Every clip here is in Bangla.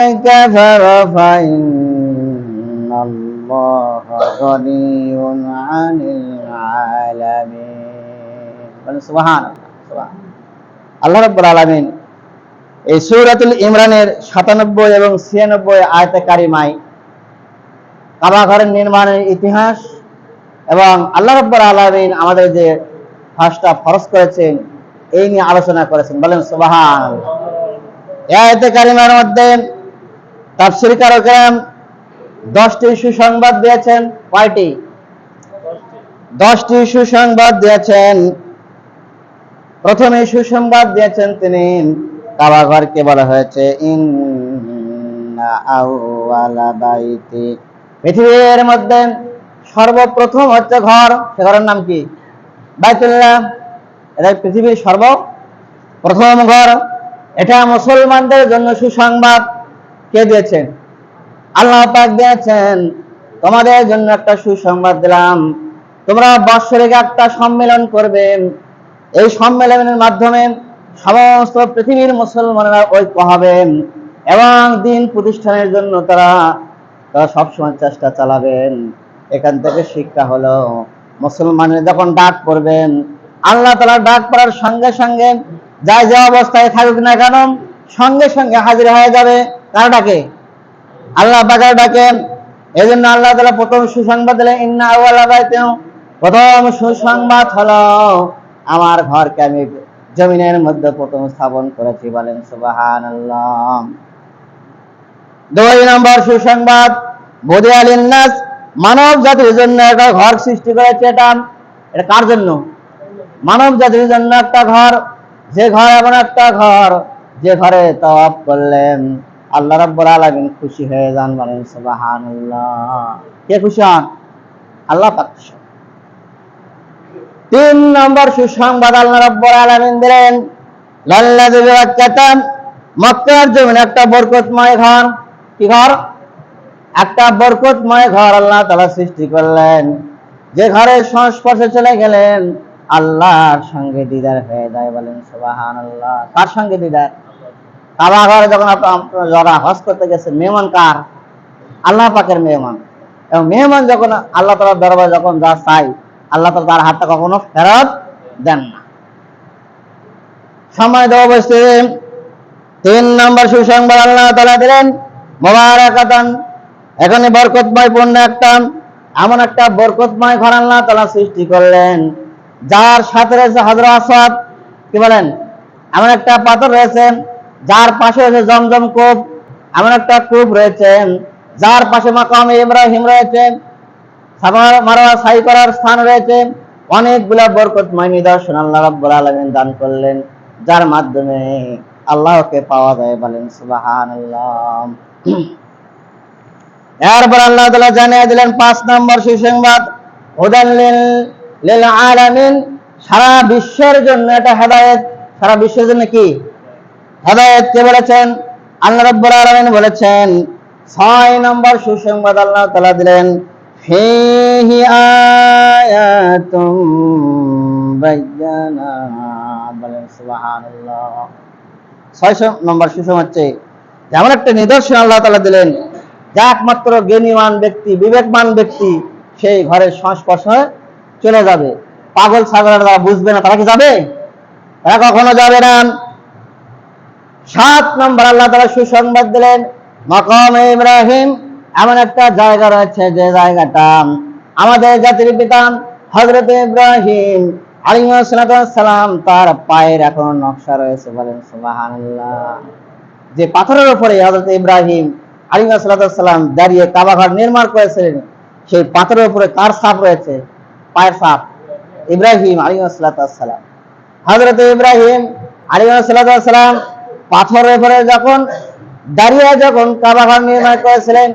كفر فإن الله غني عن العالمين سبحان الله আল্লাহ রাব্বুল আলামিন এই সূরাতুল ইমরানের 97 এবং 96 আয়াতে কারিমায় কাবা ঘরের নির্মাণের ইতিহাস এবং আল্লাহ রাব্বুল আলামিন আমাদের যে ফার্স্টটা ফরজ করেছেন এই নিয়ে আলোচনা করেছেন। বলেন সুবহানাল্লাহ। এই আয়াতে কারিমার মধ্যে তাফসীরকার کرام 10টি সুসংবাদ দিয়েছেন। কয়টি? 10টি সুসংবাদ দিয়েছেন। প্রথমে সুসংবাদ দিয়েছেন তিনি কাবা ঘরকে বলা হয়েছে ইন্না আউওয়ালা বাইতি, পৃথিবীর মধ্যে সর্বপ্রথম হচ্ছে ঘর, সে ঘরের নাম কি? বাইতুল্লাহ। এটা পৃথিবীর সর্বপ্রথম ঘর। এটা মুসলমানদের জন্য সুসংবাদ। কে দিয়েছেন? আল্লাহ পাক দিয়েছেন। তোমাদের জন্য একটা সুসংবাদ দিলাম, তোমরা বাৎসরিক একটা সম্মেলন করবে। এই সম্মেলনের মাধ্যমে সমস্ত পৃথিবীর মুসলমানরা ঐক্য হবেন এবং দিন প্রতিষ্ঠানের জন্য তারা সবসময় চেষ্টা চালাবেন। এখান থেকে শিক্ষা হলো মুসলমানের যখন ডাক পড়বেন, আল্লাহ তাআলা ডাক পড়ার সঙ্গে সঙ্গে যাই যে অবস্থায় থাকুক না কেন সঙ্গে সঙ্গে হাজির হয়ে যাবে। কার ডাকে? আল্লাহ পাকের ডাকে। এই জন্য আল্লাহ তাআলা প্রথম সুসংবাদ দিলেন ইন্না আউওয়ালা বাইতিন, প্রথম সুসংবাদ হলো আমার ঘরকে আমি জমিনের মধ্যে প্রথম স্থাপন করেছি। বলেন সুবহানাল্লাহ। 2 নম্বর সুসংবাদ বুদিয়া লিন্নাস, মানব জাতির জন্য একটা ঘর সৃষ্টি করেছে। এটা কার জন্য? মানব জাতির জন্য একটা ঘর। যে ঘর এমন একটা ঘর যে ঘরে তাওয়াফ করলেন আল্লাহ রাব্বুল আলামিন খুশি হয়ে যান। বলেন সুবহানাল্লাহ। কে খুশি হন? আল্লাহ পাক খুশি। 3 নম্বর সুসংবাদ আল্লাহ রাব্বুল আলামিন দিলেন লাল্লাযী বিবাক্কাতা, মক্কার জমিনে একটা বরকতময় ঘর। কি ঘর? একটা বরকতময় ঘর আল্লাহ তাআলা সৃষ্টি করলেন। যে ঘরের সংস্পর্শে চলে গেলেন আল্লাহর সঙ্গে দিদার হয়ে যায়। বলেন সুবহানাল্লাহ। কার সঙ্গে দিদার? কাবা ঘরে যখন আপনারা হজ করতে গেছেন, মেহমান কার? আল্লাহ পাকের মেহমান। এবং মেহমান যখন আল্লাহ তাআলার দরবারে যখন যা চাই আল্লাহ তাআলা তার হাতটা কখনো ফেরত দেন না। সম্মানিত উপস্থিতি, 3 নম্বর সুসংবাদ আল্লাহ তাআলা দিলেন মুবারাকাতান, এখানে বরকতময় পূর্ণ একটা এমন একটা বরকতময় ঘর আল্লাহ তাআলা সৃষ্টি করলেন যার সাথে রয়েছে হাজর আসওয়াদ। কি বলেন? এমন একটা পাথর রয়েছে যার পাশে রয়েছে জমজম কূপ, এমন একটা কূপ রয়েছে যার পাশে মাকামে ইব্রাহিম রয়েছে, সাফা মারওয়া সাই করার স্থান রয়েছে। অনেকগুলা বরকতময় নিদর্শন আল্লাহ রাব্বুল আলামিন দান করলেন যার মাধ্যমে আল্লাহকে পাওয়া যায়। বলেন সুবহানাল্লাহ। এরপর আল্লাহ তাআলা জানিয়ে দিলেন 5 নম্বর সুসংবাদ হুদাল লিল আলামিন, সারা বিশ্বের জন্য এটা হেদায়েত। সারা বিশ্বের জন্য কি হেদায়েত? কে বলেছেন? আল্লাহ রাব্বুল আলামিন বলেছেন। 6 নম্বর সুসংবাদ আল্লাহ তাআলা দিলেন ফীহি আয়াতুম বায়্যানাত। বলেন সুবহানাল্লাহ। 6 নম্বর সুসংবাদ হচ্ছে যেমন একটা নিদর্শন আল্লাহ তাআলা দিলেন যা একমাত্র জ্ঞানীমান ব্যক্তি, বিবেকমান ব্যক্তি সেই ঘরের সংস্পর্শে চলে যাবে। পাগল ছাগলেরা যারা বুঝবে না তারা কি যাবে? তারা কখনো যাবে না। 7 নম্বর আল্লাহ তাআলা সুসংবাদ দিলেন মাকামে ইব্রাহিম, এমন একটা জায়গা রয়েছে যে জায়গাটা আমাদের জাতির পিতা হযরত ইব্রাহিম আলাইহিস সালাম তার পায়ের এখনো নকশা রয়েছে। বলেন সুবহানাল্লাহ। যে পাথরের উপরে হযরত ইব্রাহিম আলাইহিস সালাম দাঁড়িয়ে কাবা ঘর নির্মাণ করেছিলেন সেই পাথরের উপরে কার ছাপ রয়েছে? পায়ের ছাপ। ইব্রাহিম আলাইহিস সালাম। হযরত ইব্রাহিম আলাইহিস সালাম পাথরের উপরে যখন দাঁড়িয়ে যখন কাবা ঘর নির্মাণ করেছিলেন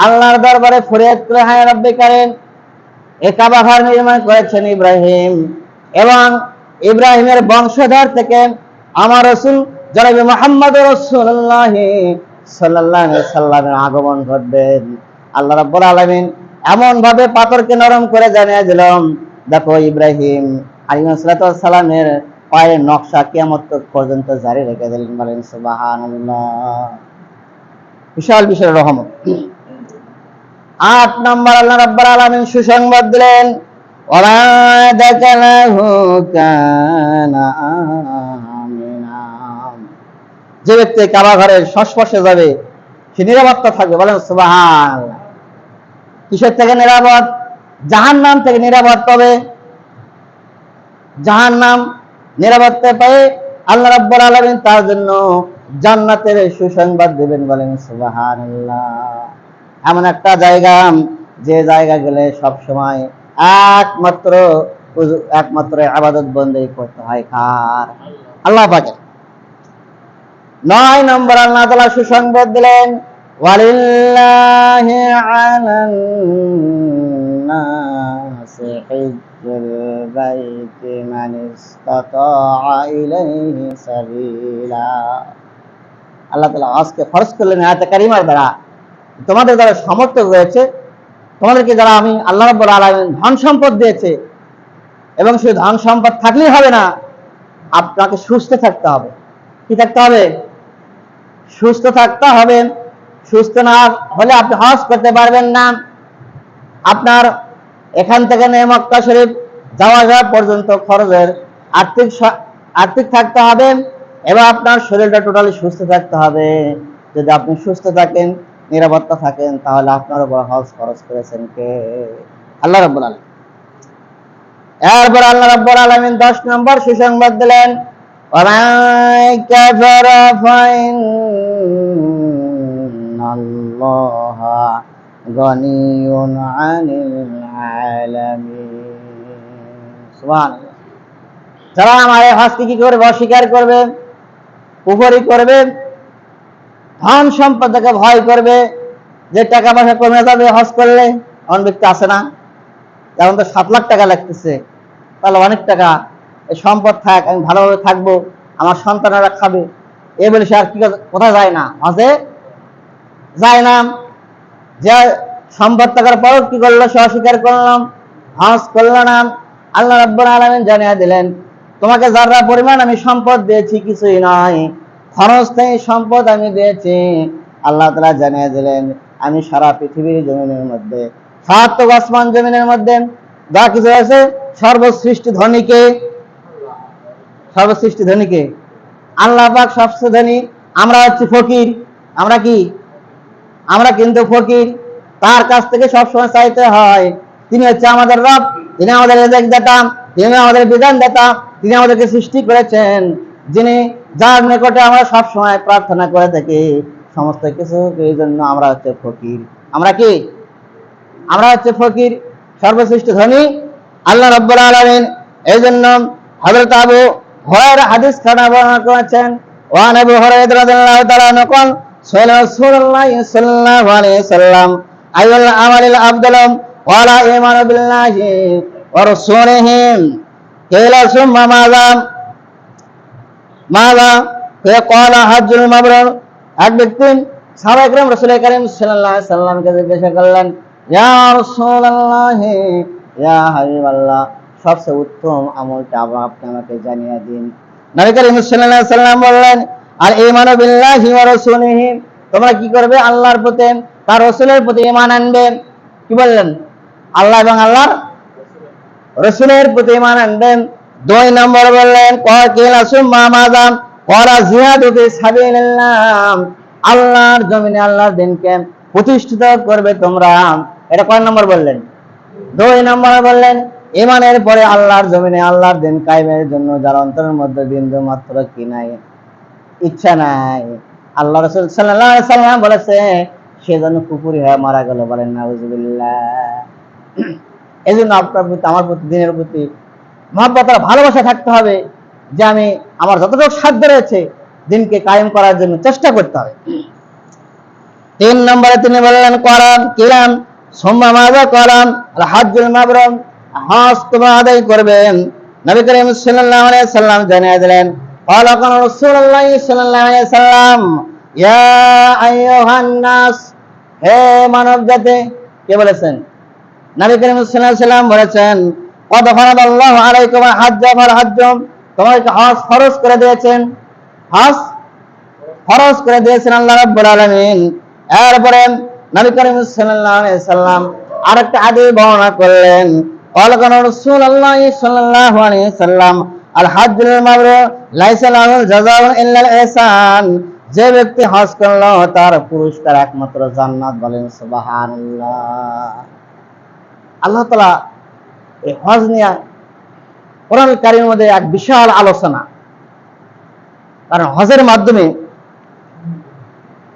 আল্লাহর দরবারে ফরিয়াদ করে হায় রব্বে কারীম, এই কাবা ঘর নির্মাণ করেছেন ইব্রাহিম এবং ইব্রাহিমের বংশধর থেকে আমার রাসূল জনাবে মুহাম্মদ রাসূলুল্লাহ সাল্লাল্লাহু আলাইহি সাল্লামের আগমন ঘটবেন। আল্লাহ রাব্বুল আলামিন এমন ভাবে পাথরকে নরম করে জানিয়ে দিলাম, দেখো ইব্রাহিম আলাইহিস সালামের পায়ের নকশা কিয়ামত পর্যন্ত জারি রেখে দিলেন। বলেন সুবহানাল্লাহ। বিশাল বিশাল রহমত। 8 নম্বর আল্লাহ রাব্বুল আলামিন সুসংবাদ দিলেন, ওয়া দাকালাহু কানা আমিনা। যে ব্যক্তি কাবা ঘরের সংস্পর্শে যাবে সে নিরাপত্তা থাকবে, বলেন সুবহানাল্লাহ। কিসের থেকে নিরাপদ? জাহান্নাম থেকে নিরাপদ পাবে। জাহান্নাম নিরাপত্তা পেয়ে আল্লাহ রাব্বুল আলামিন তার জন্য জান্নাতের সুসংবাদ দেবেন, বলেন সুবহানাল্লাহ। এমন একটা জায়গা, যে জায়গা গেলে সব সময় একমাত্র ইবাদত বন্দেগী করতে হয় কার? আল্লাহ পাকের। 9 নম্বর আল্লাহ তাআলা সুসংবাদ দিলেন, ওয়ালিল্লাহি আলান নাসি হিজ্জুল বাইতি মান ইসতাতাআ ইলাইহি সাবিলা। আল্লাহ তাআলা হজকে ফরজ করলেন আয়াতে কারিমার দ্বারা। তোমাদের যারা সামর্থ্য রয়েছে, তোমাদেরকে যারা আমি আল্লাহ রাব্বুল আলামিন ধন সম্পদ দিয়েছে, এবং সেই ধন সম্পদ থাকলেই হবে না, আপনাকে সুস্থ থাকতে হবে। কি থাকতে হবে? সুস্থ থাকতে হবে। সুস্থ না হলে আপনি হজ করতে পারবেন না। আপনার এখান থেকে নিয়ে মক্কা শরীফ যাওয়া পর্যন্ত খরচের আর্থিক থাকতে হবে, এবং আপনার শরীরটা টোটালি সুস্থ থাকতে হবে। যদি আপনি সুস্থ থাকেন, নিরাপত্তা থাকেন, তাহলে আপনার উপর হজ খরচ করেছেন কে? আল্লাহ রাব্বুল আলামিন। এরপর আল্লাহ রাব্বুল আলামিন 10 নম্বর সুসংবাদ দিলেন, ওয়ামান কাফারা ফাইন্নাল্লাহা গানিয়্যুন আনিল আলামিন। সুবহানাল্লাহ। যারা আমার এই হজকে কি করবে? অস্বীকার করবে, কুফরি করবে, ধন সম্পদ থেকে ভয় করবে, যে টাকা পয়সা কমে যাবে হজ করলে। এমন ব্যক্তি আছে না? যেমন তো 7 লাখ টাকা লাগতেছে, তাহলে অনেক টাকা, এই সম্পদ থাক, আমি ভালোভাবে থাকবো, আমার সন্তানেরা খাবে, এ বলে সে আর কি কোথায় যায় না? হজে যায় না। যে সম্পদ থাকার পরও কি করলো? সে অস্বীকার করলাম, হজ করলো না। আল্লাহ রাব্বুল আলামিন জানিয়ে দিলেন, তোমাকে যারা পরিমাণ আমি সম্পদ দিয়েছি কিছুই নয়, খরচ নেই সম্পদ আমি দিয়েছি। আল্লাহ তাআলা জানিয়ে দিলেন, আমি সারা পৃথিবীর জমিনের মধ্যে, সাত আসমান জমিনের মধ্যে যা কিছু আছে, সর্বসৃষ্টি ধনীকে, সর্বসৃষ্টি ধনীকে আল্লাহ পাক সবচেয়ে ধনী। আমরা হচ্ছে ফকির। আমরা কি? আমরা কিন্তু ফকির। তার কাছ থেকে সবসময় চাইতে হয়। তিনি হচ্ছে আমাদের রব, তিনি আমাদের রিজিক দাতা, তিনি আমাদের বিধান দাতা, তিনি আমাদেরকে সৃষ্টি করেছেন, যিনি যার নিকটে আমরা সব সময় প্রার্থনা করে থাকি সমস্ত কিছু। এই জন্য আমরা হচ্ছে ফকির। আমরা কি? আমরা হচ্ছে ফকির। সর্বশ্রেষ্ঠ ধনী আল্লাহ রাব্বুল আলামিন। এই জন্য হযরত আবু হুরায়রা হাদিস বর্ণনা করেছেন, ওয়া আবু হুরায়রা রাদিয়াল্লাহু তাআলা আনহু قال سئل رسول الله صلى الله عليه وسلم أي العمل الأفضل قال الإيمان بالله ورسوله قيل ثم ماذا قال حج المبرور। এক ব্যক্তি সাহাবায়ে কেরাম রাসূল করিম সাল্লাল্লাহু আলাইহি সাল্লামকে জিজ্ঞাসা করলেন, ইয়া রাসূলুল্লাহ, ইয়া হাবিবাল্লাহ, সবচেয়ে উত্তম আমলটা আপনি আমাকে জানিয়ে দিন। নবী করিম সাল্লাল্লাহু আলাইহি সাল্লাম বললেন, আর ঈমানু বিল্লাহি ওয়া রাসূলিহি, তোমরা কি করবে? আল্লাহর প্রতি, তার রাসূলের প্রতি ঈমান আনবে। কি বললেন? আল্লাহ এবং আল্লাহর রাসূলের প্রতি ঈমান আনবেন। 2 নম্বর বললেন, কিলা সুম্মা মাযা ক্বালা জিহাদু ফি সাবিলিল্লাহ, আল্লাহর জমিনে আল্লাহর দ্বীনকে প্রতিষ্ঠিত করবে তোমরা। এটা কয় নম্বর বললেন? 2 নম্বর বললেন, ঈমানের পরে আল্লাহর জমিনে আল্লাহর দ্বীন কায়েমের জন্য যার অন্তরের মধ্যে বিন্দু মাত্র কি নাই, ইচ্ছা নাই, আল্লাহ রাসূল সাল্লাল্লাহু আলাইহি সাল্লাম বলেছে সে যেন কুফরি হয়ে মারা গেল। বলেন নাউযুবিল্লাহ। এজন্য আপনার প্রতি, আমার প্রতি, দ্বীনের প্রতি মহব্বত আর ভালোবাসা থাকতে হবে, যে আমি আমার যতটুকু সাধ্য রয়েছে দ্বীনকে কায়েম করার জন্য চেষ্টা করতে হবে। 3 নম্বরে তিনি বললেন, কোরআন কিরাম সুম্মা মাযা কোরআন আল হজ্জুল মাবরুর, হজ তোমরা আদায় করবেন। নবী করিম সাল্লাল্লাহু আলাইহি সাল্লাম জানিয়ে দিলেন, ক্বালা রাসূলুল্লাহ সাল্লাল্লাহু আলাইহি সাল্লাম, ইয়া আইয়ুহান নাস, হে মানব জাতি। কে বলেছেন? নবী করিম সাল্লাল্লাহু আলাইহি সাল্লাম বলেছেন, ক্বাদ ফারাদাল্লাহু আলাইকুম হাজ্জ ফাল হাজ্জ, তোমাদেরকে হজ ফরজ করে দিয়েছেন, হজ ফরজ করে দিয়েছেন আল্লাহ রাব্বুল আলামিন। এরপরে নবী করিম সাল্লাল্লাহু আলাইহি সাল্লাম আরেকটা হাদিস বর্ণনা করলেন, قال رسول الله صلى الله عليه وسلم الحج المبرور ليس له جزاء الا الاحسان। যে ব্যক্তি হজ করলো তার পুরস্কার একমাত্র জান্নাত। বলেন সুবহানাল্লাহ। আল্লাহ তাআলা এই হজ নিয়ে কোরআন কারীমের মধ্যে এক বিশাল আলোচনা। কারণ হজের মাধ্যমে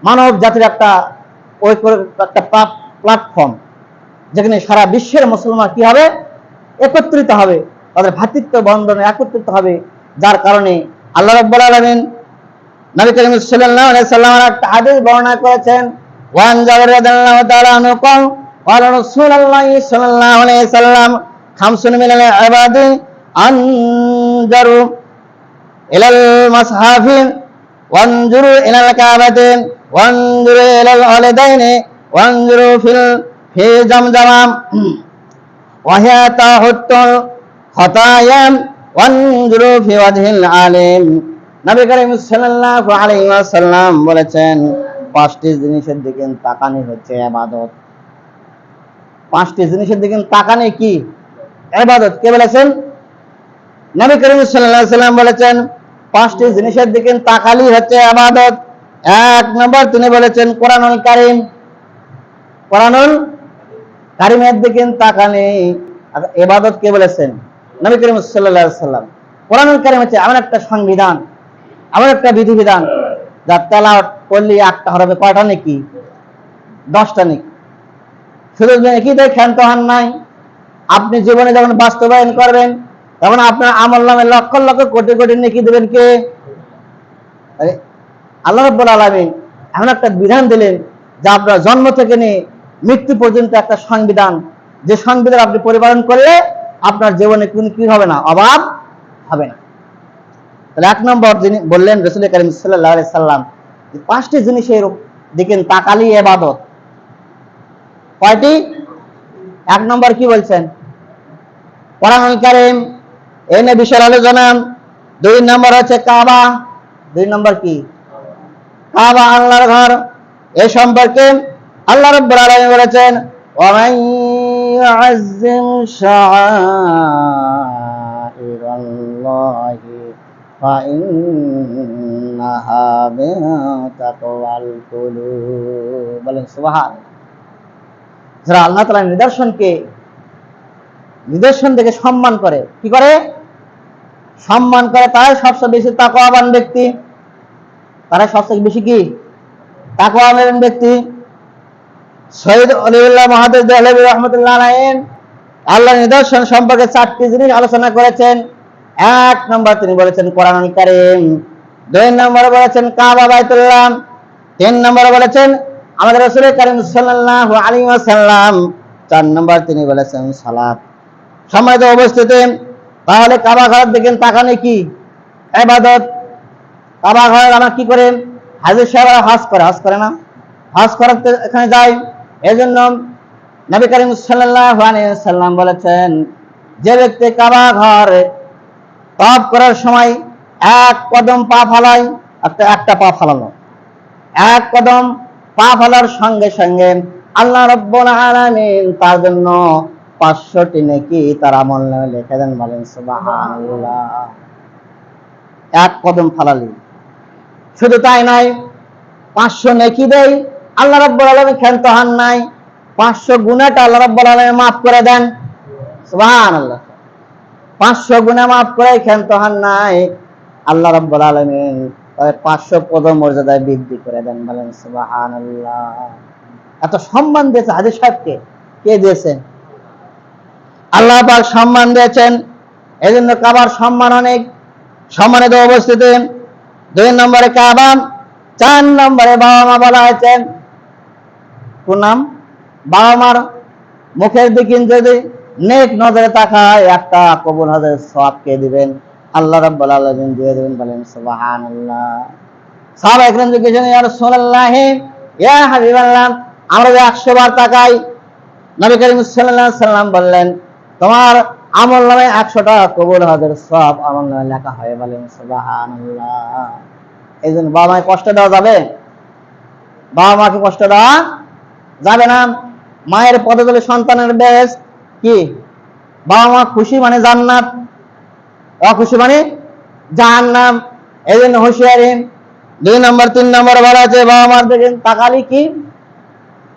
মানব জাতির একটা প্ল্যাটফর্ম, যেখানে সারা বিশ্বের মুসলমান কি হবে, একত্রিত হবে, তাদের ভ্রাতৃত্ব বন্ধনে একত্রিত হবে। যার কারণে আল্লাহ রাব্বুল আলামিন নবী করিম সাল্লাল্লাহু আলাইহি সাল্লামের একটা হাদিস বর্ণনা করেছেন, ওয়ান জাবির রাদিয়াল্লাহু তাআলা আনহু قال قال رسول الله صلى الله عليه وسلم خمس من العباد انظروا الى المصحف وانظروا الى الكعبة وانظروا الى الوالدين وانظروا في زمزم وهي تحط الخطايا وانظروا في وجه العالم। নবী করিম সাল্লাল্লাহু আলাইহি ওয়াসাল্লাম বলেছেন, পাঁচটি জিনিসের দিকে তাকানো হচ্ছে ইবাদত। পাঁচটি জিনিসের দিকে তাকানো কি? ইবাদত। কে বলেছেন? নবী করিম সাল্লাল্লাহু আলাইহি ওয়াসাল্লাম বলেছেন, পাঁচটি জিনিসের দিকে তাকালি হচ্ছে ইবাদত। এক নম্বর তিনি বলেছেন কোরআনুল কারীম। কোরআনুল কারীমের দিকে তাকানি ইবাদত। কে বলেছেন? নবী করিম সাল্লাল্লাহু আলাইহি ওয়াসাল্লাম। কোরআনুল কারীম হচ্ছে এমন একটা সংবিধান, এমন একটা বিধিবিধান, যার তেলাওয়াত করলে একটা হবে কয়টা নেকি? 10টা নেকি। শুধু নেকি দিয়ে ক্ষান্ত হন নাই, আপনি জীবনে যখন বাস্তবায়ন করবেন তখন আপনার আমলনামে লক্ষ লক্ষ কোটি কোটি নেকি দেবেন কে? আল্লাহ রাব্বুল আলামিন এমন একটা বিধান দিলেন যা আপনার জন্ম থেকে নিয়ে মৃত্যু পর্যন্ত একটা সংবিধান, যে সংবিধান আপনি পরিপালন করলে আপনার জীবনে কোনো কি হবে না, অভাব হবে না। তাহলে এক নম্বর যিনি বললেন রাসূল করিম সাল্লাল্লাহু আলাইহি সাল্লাম, পাঁচটি জিনিসের দিকে তাকালি ইবাদত। কয়টি? এক নম্বর কি বলছেন? কোরআনুল কারীম, এই নিয়ে বিশাল আলোচনা। 2 নম্বর হচ্ছে কাবা। 2 নম্বর কি? কাবা, আল্লাহর ঘর। এই সম্পর্কে আল্লাহ রাব্বুল আলামিন বলেছেন, ওয়া মান ইউআজ্জিম শাআইরাল্লাহি ফা ইন্নাহা মিন তাকওয়াল কুলুব। বলেন সুবহানাল্লাহ। যারা আল্লাহ তাআলার নিদর্শন থেকে সম্মান করে, কি করে? সম্মান করে, তারাই সবচেয়ে বেশি তাকওয়াবান ব্যক্তি। তারা সবচেয়ে বেশি কি? তাকওয়াবান ব্যক্তি। সৈয়দ ওলিউল্লাহ মুহাদ্দিস দেহলভী রাহমাতুল্লাহ আলাইহি আল্লাহর নিদর্শন সম্পর্কে 4টি জিনিস আলোচনা করেছেন। 1 নম্বর তিনি বলেছেন কোরআনুল কারীম। 2 নম্বরে বলেছেন কাবা বাইতুল্লাহ। 3 নম্বরে বলেছেন আমাদের রাসূল করিম সাল্লাল্লাহু আলাইহি ওয়াসাল্লাম। 4 নম্বর তিনি বলেছেন সালাত। সম্মানিত উপস্থিতি, তাহলে কাবা ঘরের দিকে তাকানো কি? ইবাদত। কাবা ঘর আমরা কি করে? হাজী সাহেবরা হজ করে না? হজ করতে এখানে যায়। এজন্য নবী করিম সাল্লাল্লাহু আলাইহি ওয়াসাল্লাম বলেছেন, যে ব্যক্তি কাবা ঘরে তওয়াফ করার সময় এক কদম পা ফালায়, একটা পা ফালালো, এক কদম পা ফেলার সঙ্গে সঙ্গে আল্লাহ রাব্বুল আলামিন তার জন্য 500টি নেকি তার আমলনামায় লিখে দেন। বলেন সুবহানাল্লাহ। এক কদম ফালালি। শুধু তাই নয়, 500 নেকি দেয়। আল্লাহ রাব্বুল আলামিন ক্ষান্ত হন নাই, 500 গুনাহটা আল্লাহ রাব্বুল আলামিন মাফ করে দেন। সুবহানাল্লাহ। 500 গুনাহ মাফ করে ক্ষান্ত হন নাই, আল্লাহ রাব্বুল আলামিন 500 পদম মর্যাদায় বৃদ্ধি করে দেন। বলেন সুবহানাল্লাহ। এত সম্মান দিয়েছে হাজী সাহেবকে। কে দিয়েছেন? আল্লাহ পাক সম্মান দিয়েছেন। এজন্য কাবার সম্মান অনেক। সম্মানিত উপস্থিতি, 2 নম্বরে কাবা, 4 নম্বরে বাবা মা বলা হয়েছে। কোন নাম? বাবা মার মুখের দিকে যদি নেক নজরে তাকায়, একটা কবুল হজের সওয়াব কে দিবেন? আল্লাহ রাব্বুল আলামিন দিয়ে দিবেন। বলেন সুবহানাল্লাহ। সাহাবা একরাম জিজ্ঞেস করেন, ইয়া রাসূলুল্লাহ, ইয়া হাবিবাল্লাহ, আমরা যে 100 বার তাকাই। নবী করিম সাল্লাল্লাহু আলাইহি সাল্লাম বললেন, তোমার আমলনামায় 100টা কবুল হজের সওয়াব আমলনামায় লেখা হয়। বলেন সুবহানাল্লাহ। এইজন্য বাবা মাকে কষ্ট দেওয়া যাবে? বাবা মাকে কষ্ট দেওয়া যাবে না। মায়ের পদতলে সন্তানের বেশ কি? বাবা মা খুশি মানে জান্নাত, অখুশি মানে জাহান্নাম। এই জন্য হুঁশিয়ারি। 2 নম্বর 3 নম্বর বলা আছে বাবা মার দেখেন তাকালি কি?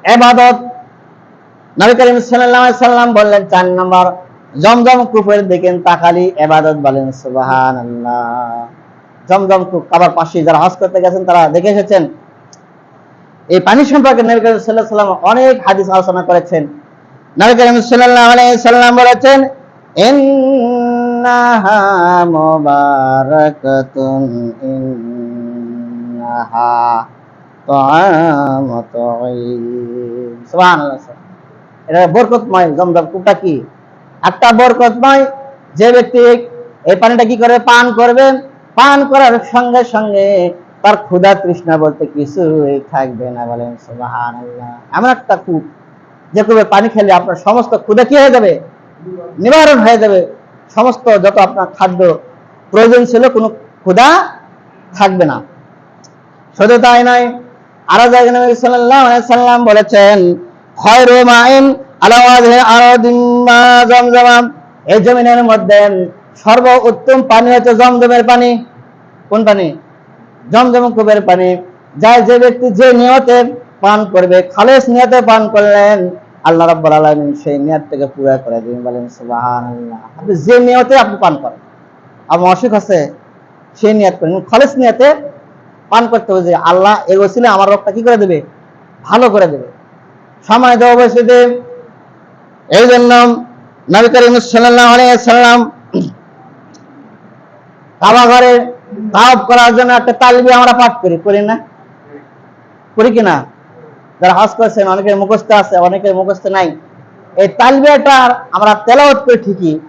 ইবাদত। নবী করিম সাল্লাল্লাহু আলাইহি সাল্লাম বললেন 4 নম্বর জমজম কূপের দিকেন তাকালি ইবাদত। বলেন সুবহানাল্লাহ। জমজম কূপ কাবার পাশে যারা হজ করতে গেছেন তারা দেখে এসেছেন। এই পানি সম্পর্কে নবী করিম সাল্লাল্লাহু আলাইহি সাল্লাম অনেক হাদিস আলোচনা করেছেন। নবী করিম সাল্লাল্লাহু আলাইহি সাল্লাম বলেছেন ইন্নাহা মুবারাকাতুন ইন্নাহা তাআমাতুন। সুবহানাল্লাহ। এটা বরকতময় জমজম কূপটা কি? একটা বরকতময়। যে ব্যক্তি এই পানিটা কি করে পান করবে, পান করার সঙ্গে সঙ্গে তার ক্ষুধা তৃষ্ণা বলতে কিছুই থাকবে না। বলেন সুবহানাল্লাহ। এমন একটা কূপ যে কূপে পানি খেলে আপনার সমস্ত ক্ষুধা কি হয়ে যাবে? নিবারণ হয়ে যাবে। সমস্ত যত আপনার খাদ্য প্রয়োজন ছিল কোনো ক্ষুধা থাকবে না। শুধু তাই নয়, আরো জায়গায় নবী সাল্লাল্লাহু আলাইহি সাল্লাম বলেছেন খায়রু মাইন আলা ওয়াজহি আরদিন মা জমজম। এই জমিনের মধ্যে সর্ব উত্তম পানি হচ্ছে জমজমের পানি। কোন পানি? জমজম কূপের পানি। যাই যে ব্যক্তি যে নিয়তে পান করবে, খালেস নিয়তে পান করলেন, আল্লাহ রাব্বুল আলামিন সেই নিয়তটাকে পুরা করে দিবেন। বলেন সুবহানাল্লাহ। আপনি যে নিয়তে আপনি পান করেন, আপনার অসুখ আছে, সেই নিয়ত করেন, খালেস নিয়তে পান করতে হবে যে আল্লাহ এই ওসিলায় আমার রোগটা কি করে দেবে? ভালো করে দেবে। সময় দেওয়া বসে। এই জন্য নবী করিম সাল্লাল্লাহু আলাইহি সাল্লাম কাবা ঘরে তাওয়াফ করার জন্য একটা তালবিয়া আমরা পাঠ করি না? করি কিনা? যারা হজ করছেন অনেকের মুখস্থ আছে, অনেকের মুখস্থ নাই। এই তালবিয়াটা আমরা তেলাওয়াত করি ঠিকই,